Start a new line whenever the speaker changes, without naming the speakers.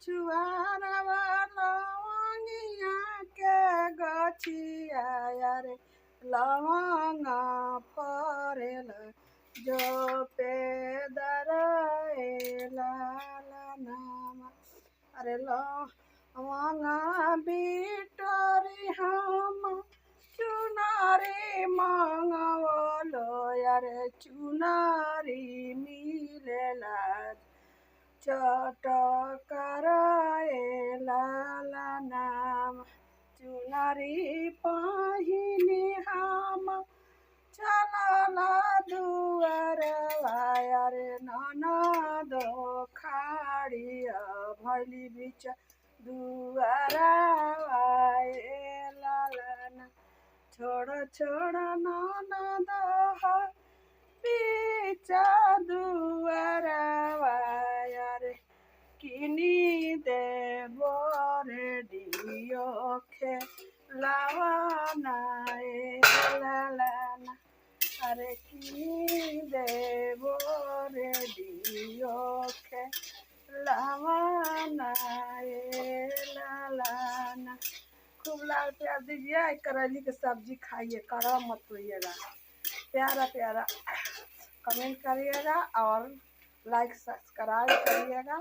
छुआरा लवंगिया के गछिया रे लवंगा फरेला जो पेदरेला नाम अरे लवंगा बिटोरी हम चुनारी मंगवलो यारे चुनारी मिलेला चटकराएला नाम चुनारी पहिनी हम चलला दुआरवा रे ननद खाड़िया भैली बिच दुआरवा छोड़ छोड़ ननद बिच दुआरवा रे किनी देबो रे डियो खेलावाना लालाना अरे किनी देबो रे डियो खेलावाना लालाना खूब लाल प्यार दीजिए करेली की सब्जी खाइए कड़ा मत होइएगा प्यारा प्यारा कमेंट करिएगा और लाइक सब्सक्राइब करिएगा।